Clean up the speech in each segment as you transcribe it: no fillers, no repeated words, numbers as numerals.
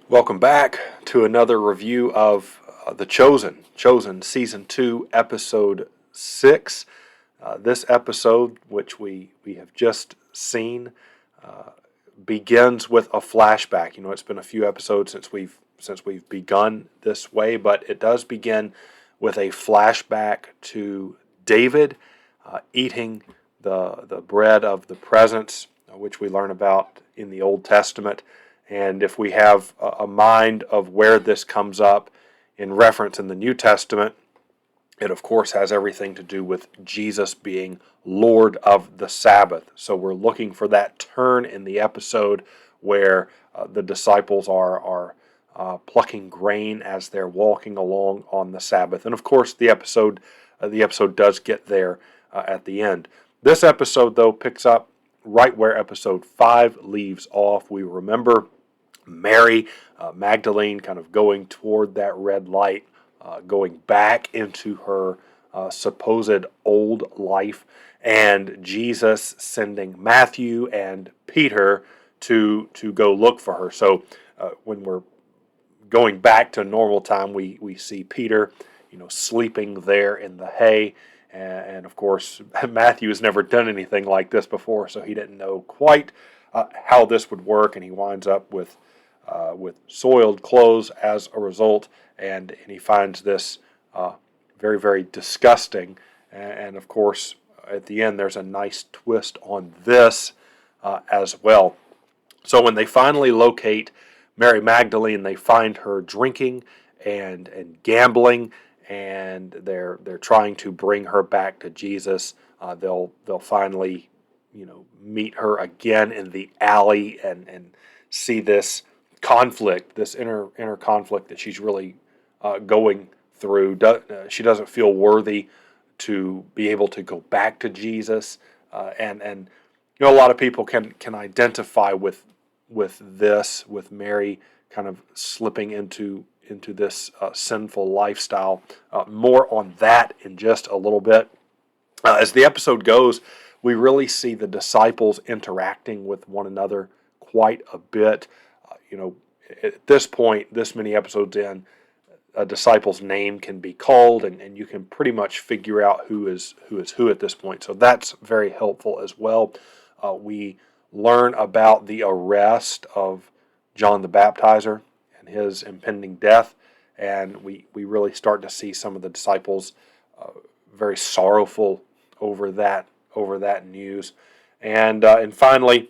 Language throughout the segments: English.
Welcome back to another review of The Chosen Season 2, Episode 6. This episode, which we have just seen, begins with a flashback. You know, it's been a few episodes since we've begun this way, but it does begin with a flashback to David eating the bread of the presence, which we learn about in the Old Testament. And if we have a mind of where this comes up in reference in the New Testament, it of course has everything to do with Jesus being Lord of the Sabbath. So we're looking for that turn in the episode where the disciples are plucking grain as they're walking along on the Sabbath. And of course the episode does get there at the end. This episode, though, picks up right where episode 5 leaves off. We remember Mary Magdalene kind of going toward that red light, going back into her supposed old life, and Jesus sending Matthew and Peter to go look for her. So when we're going back to normal time, we see Peter, sleeping there in the hay. And of course, Matthew has never done anything like this before, so he didn't know quite how this would work, and he winds up with soiled clothes as a result, and he finds this very, very disgusting. And of course, at the end, there's a nice twist on this as well. So when they finally locate Mary Magdalene, they find her drinking and gambling, and they're trying to bring her back to Jesus. They'll finally, meet her again in the alley and see this conflict, this inner conflict that she's really going through. She doesn't feel worthy to be able to go back to Jesus, and a lot of people can identify with this, with Mary kind of slipping into this sinful lifestyle. More on that in just a little bit. As the episode goes, we really see the disciples interacting with one another quite a bit. At this point, this many episodes in, a disciple's name can be called, and you can pretty much figure out who is who at this point. So that's very helpful as well. We learn about the arrest of John the Baptizer and his impending death, and we really start to see some of the disciples very sorrowful over that news, and finally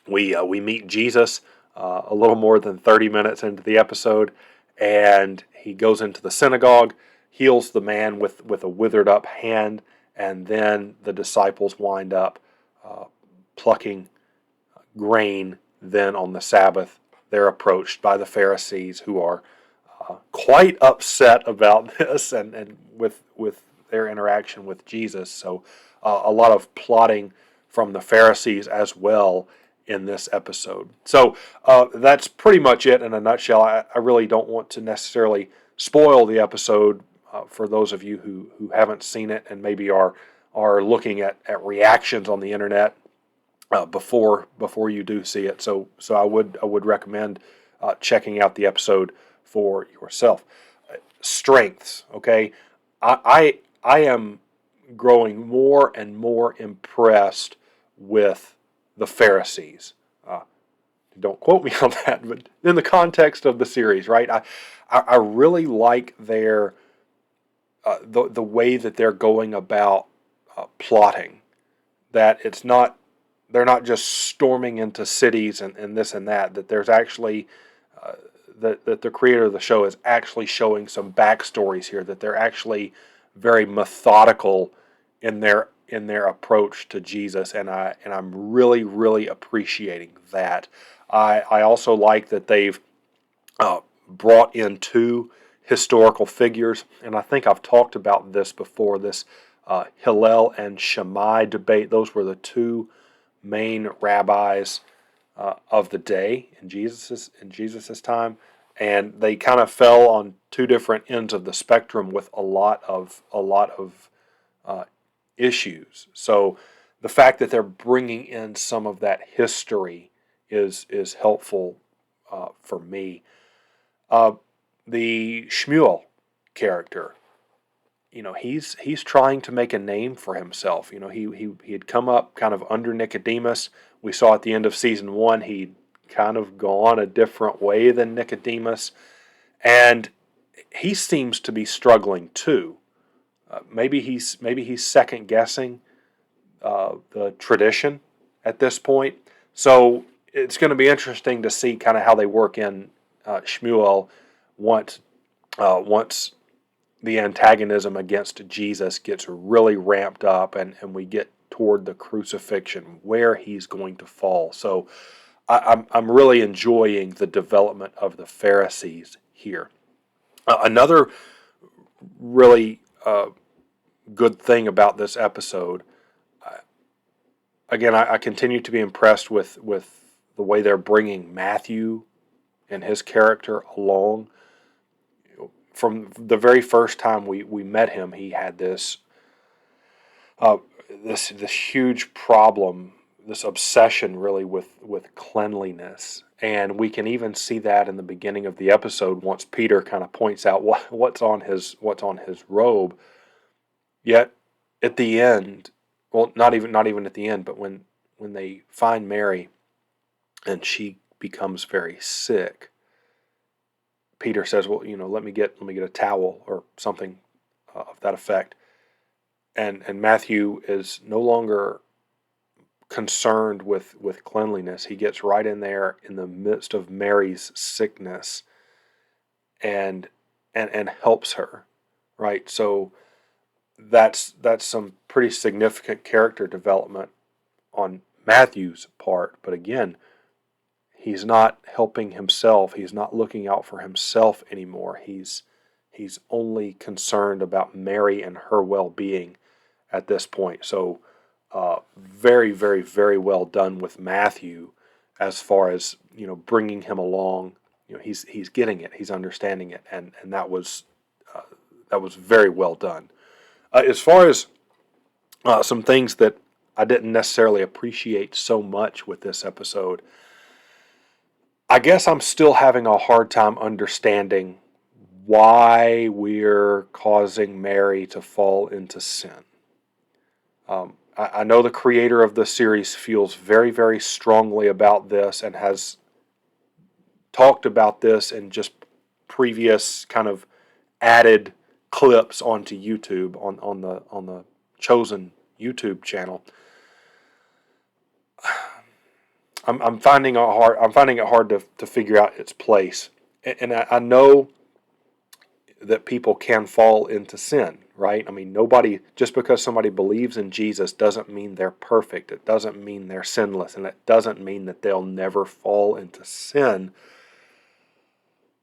we meet Jesus a little more than 30 minutes into the episode, and he goes into the synagogue, heals the man with a withered up hand, and then the disciples wind up plucking grain. Then on the Sabbath, they're approached by the Pharisees, who are quite upset about this and with their interaction with Jesus. So a lot of plotting from the Pharisees as well in this episode. So that's pretty much it in a nutshell. I really don't want to necessarily spoil the episode for those of you who haven't seen it and maybe are looking at reactions on the internet before you do see it. So I would recommend checking out the episode for yourself. Strengths, okay? I am growing more and more impressed with the Pharisees. Don't quote me on that, but in the context of the series, right? I really like their the way that they're going about plotting. That they're not just storming into cities and this and that. That there's actually that the creator of the show is actually showing some backstories here. That they're actually very methodical in their approach to Jesus, and I'm really, really appreciating that. I also like that they've brought in two historical figures, and I think I've talked about this before. This Hillel and Shammai debate. Those were the two main rabbis of the day in Jesus's time, and they kind of fell on two different ends of the spectrum with a lot of issues. So the fact that they're bringing in some of that history is helpful for me. The Shmuel character, he's trying to make a name for himself. He had come up kind of under Nicodemus. We saw at the end of season 1 he'd kind of gone a different way than Nicodemus, and he seems to be struggling too. Maybe he's second guessing the tradition at this point. So it's going to be interesting to see kind of how they work in Shmuel once the antagonism against Jesus gets really ramped up and we get toward the crucifixion, where he's going to fall. So I'm really enjoying the development of the Pharisees here. Another really good thing about this episode, again, I continue to be impressed with the way they're bringing Matthew and his character along. From the very first time we met him, he had this huge problem, this obsession really with cleanliness, and we can even see that in the beginning of the episode once Peter kind of points out what's on his robe. Yet at the end, well, not even at the end, but when they find Mary and she becomes very sick, Peter says, "Well, let me get a towel or something of that effect." And Matthew is no longer concerned with cleanliness. He gets right in there in the midst of Mary's sickness and helps her. Right? So that's some pretty significant character development on Matthew's part. But again, he's not helping himself. He's not looking out for himself anymore. He's only concerned about Mary and her well-being at this point. So very, very, very well done with Matthew as far as bringing him along. He's getting it. He's understanding it, and that was very well done. As far as some things that I didn't necessarily appreciate so much with this episode, I guess I'm still having a hard time understanding why we're causing Mary to fall into sin. I know the creator of the series feels very, very strongly about this and has talked about this in just previous kind of added clips onto YouTube on the Chosen YouTube channel. I'm finding it hard to figure out its place, and I know that people can fall into sin, right? I mean, just because somebody believes in Jesus doesn't mean they're perfect. It doesn't mean they're sinless, and it doesn't mean that they'll never fall into sin.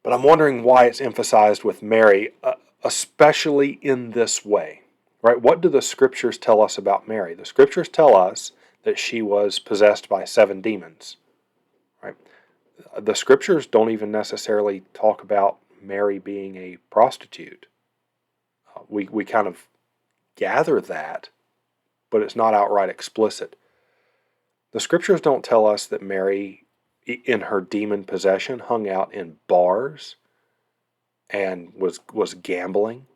But I'm wondering why it's emphasized with Mary, especially in this way, right? What do the scriptures tell us about Mary? The scriptures tell us that she was possessed by 7 demons, right? The scriptures don't even necessarily talk about Mary being a prostitute. We kind of gather that, but it's not outright explicit. The scriptures don't tell us that Mary, in her demon possession, hung out in bars and was gambling.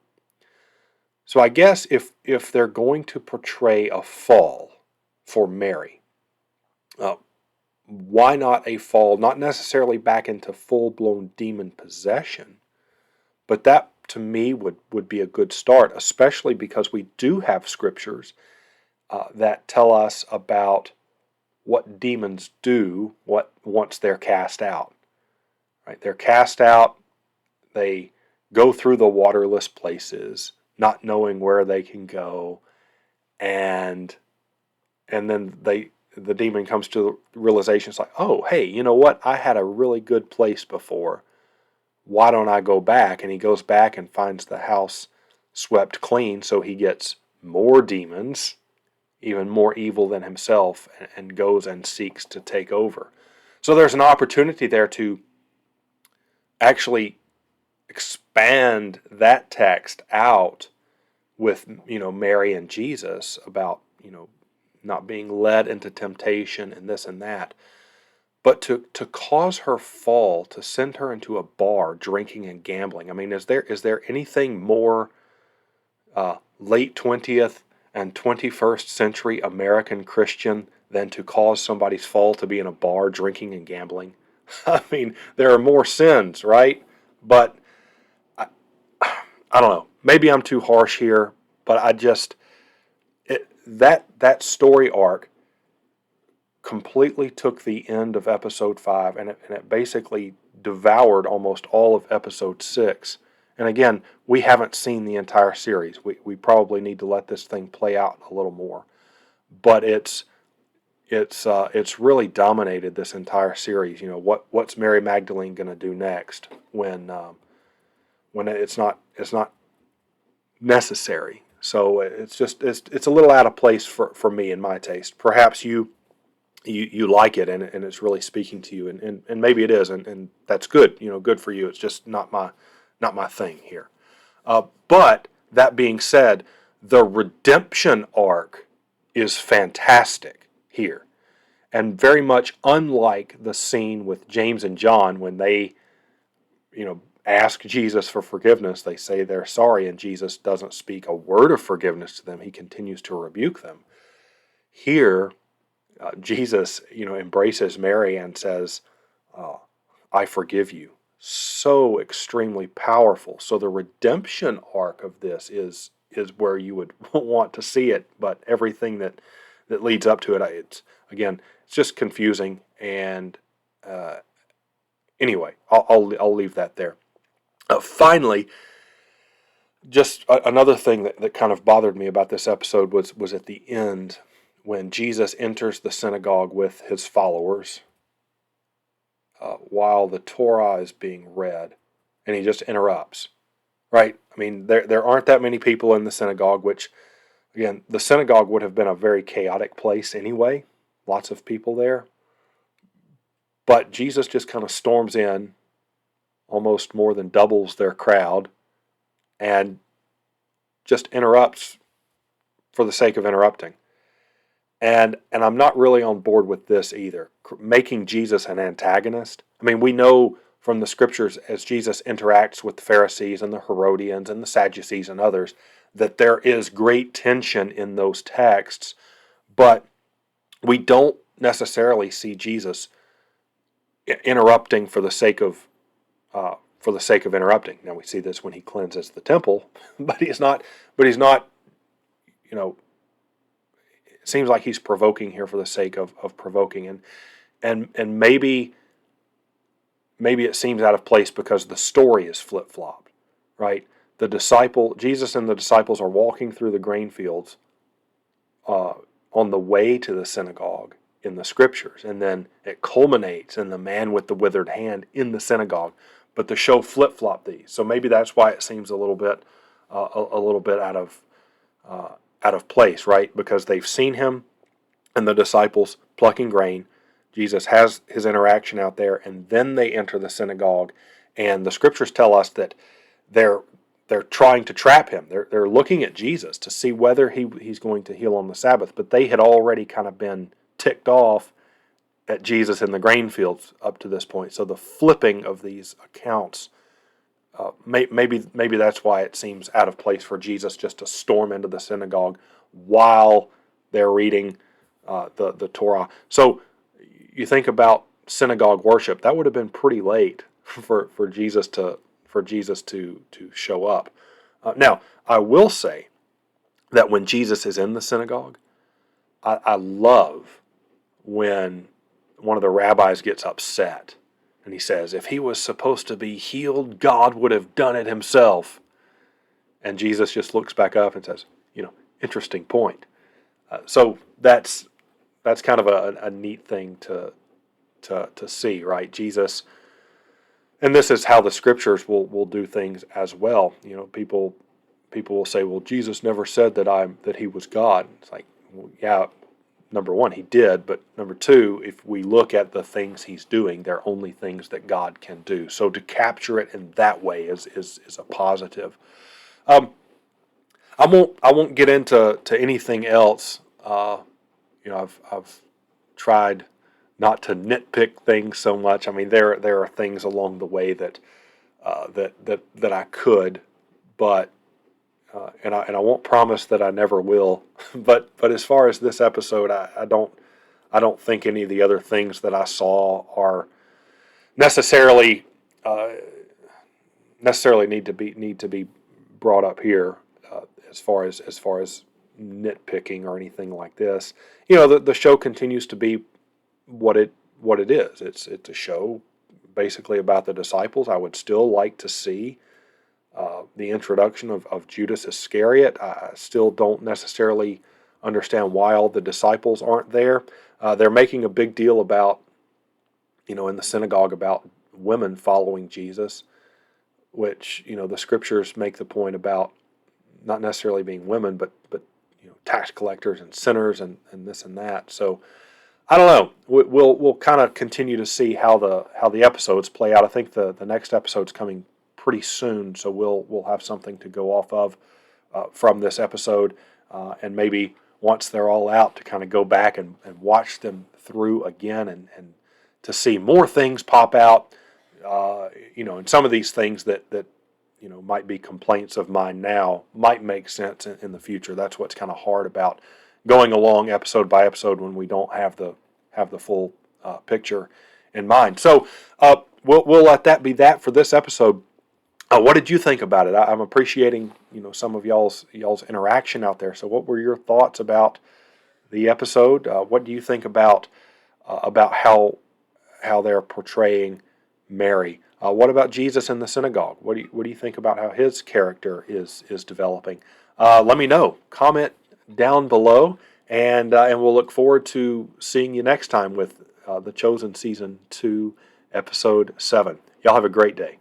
So I guess if they're going to portray a fall for Mary, why not a fall, not necessarily back into full-blown demon possession, but that to me would be a good start, especially because we do have scriptures that tell us about what demons do once they're cast out. Right? They're cast out, they go through the waterless places, not knowing where they can go, and then the demon comes to the realization, it's like, oh, hey, you know what? I had a really good place before. Why don't I go back? And he goes back and finds the house swept clean, so he gets more demons, even more evil than himself, and goes and seeks to take over. So there's an opportunity there to actually expand that text out with, Mary and Jesus about, not being led into temptation and this and that. But to cause her fall, to send her into a bar drinking and gambling, I mean, is there anything more late 20th and 21st century American Christian than to cause somebody's fall to be in a bar drinking and gambling? I mean, there are more sins, right? But I, I don't know. Maybe I'm too harsh here, but I just that story arc completely took the end of episode 5, and it basically devoured almost all of episode 6. And again, we haven't seen the entire series. We probably need to let this thing play out a little more. But it's really dominated this entire series. What's Mary Magdalene going to do next when it's not necessary. So it's a little out of place for me in my taste. Perhaps you like it, and it's really speaking to you, and maybe it is, and that's good. Good for you. It's just not my thing here. But that being said, the redemption arc is fantastic here, and very much unlike the scene with James and John when they, ask Jesus for forgiveness. They say they're sorry, and Jesus doesn't speak a word of forgiveness to them. He continues to rebuke them. Here, Jesus, embraces Mary and says, I forgive you. So extremely powerful. So the redemption arc of this is where you would want to see it, but everything that leads up to it, it's just confusing. And anyway, I'll leave that there. Finally, just another thing that kind of bothered me about this episode was at the end when Jesus enters the synagogue with his followers while the Torah is being read, and he just interrupts. Right? I mean, there aren't that many people in the synagogue, which, again, the synagogue would have been a very chaotic place anyway. Lots of people there. But Jesus just kind of storms in, almost more than doubles their crowd, and just interrupts for the sake of interrupting. And I'm not really on board with this either, making Jesus an antagonist. I mean, we know from the scriptures as Jesus interacts with the Pharisees and the Herodians and the Sadducees and others that there is great tension in those texts, but we don't necessarily see Jesus interrupting for the sake of interrupting. Now we see this when he cleanses the temple, but he's not. It seems like he's provoking here for the sake of provoking, and maybe it seems out of place because the story is flip-flopped, right? Jesus and the disciples are walking through the grain fields on the way to the synagogue in the scriptures, and then it culminates in the man with the withered hand in the synagogue. But the show flip-flopped these, so maybe that's why it seems a little bit out of place, right? Because they've seen him and the disciples plucking grain. Jesus has his interaction out there, and then they enter the synagogue, and the scriptures tell us that they're trying to trap him. They're looking at Jesus to see whether he's going to heal on the Sabbath, but they had already kind of been ticked off at Jesus in the grain fields up to this point. So the flipping of these accounts, maybe that's why it seems out of place for Jesus just to storm into the synagogue while they're reading the Torah. So you think about synagogue worship, that would have been pretty late for Jesus to show up. Now, I will say that when Jesus is in the synagogue, I love when one of the rabbis gets upset and he says, if he was supposed to be healed, God would have done it himself. And Jesus just looks back up and says, interesting point. So that's kind of a neat thing to see, right? Jesus, and this is how the scriptures will do things as well. People will say, well, Jesus never said that he was God. It's like, well, yeah, number one, he did, but number two, if we look at the things he's doing, they're only things that God can do. So to capture it in that way is a positive. I won't get into anything else. I've tried not to nitpick things so much. I mean, there are things along the way that that I could, but and I won't promise that I never will. But as far as this episode, I don't think any of the other things that I saw are necessarily uh, necessarily need to be brought up here as far as nitpicking or anything like this. You know, the show continues to be what it is. It's a show basically about the disciples. I would still like to see the introduction of Judas Iscariot. I still don't necessarily understand why all the disciples aren't there. They're making a big deal about, in the synagogue about women following Jesus, which, the scriptures make the point about not necessarily being women, but tax collectors and sinners and this and that. So I don't know. We'll kind of continue to see how the episodes play out. I think the next episode's coming pretty soon, so we'll have something to go off of from this episode, and maybe once they're all out to kind of go back and watch them through again and to see more things pop out. And some of these things that might be complaints of mine now might make sense in the future. That's what's kind of hard about going along episode by episode when we don't have the full picture in mind. So we'll let that be that for this episode. What did you think about it? I'm appreciating some of y'all's interaction out there. So what were your thoughts about the episode? What do you think about how they're portraying Mary? What about Jesus in the synagogue? What do you think about how his character is developing? Let me know. Comment down below, and we'll look forward to seeing you next time with The Chosen Season 2, Episode 7. Y'all have a great day.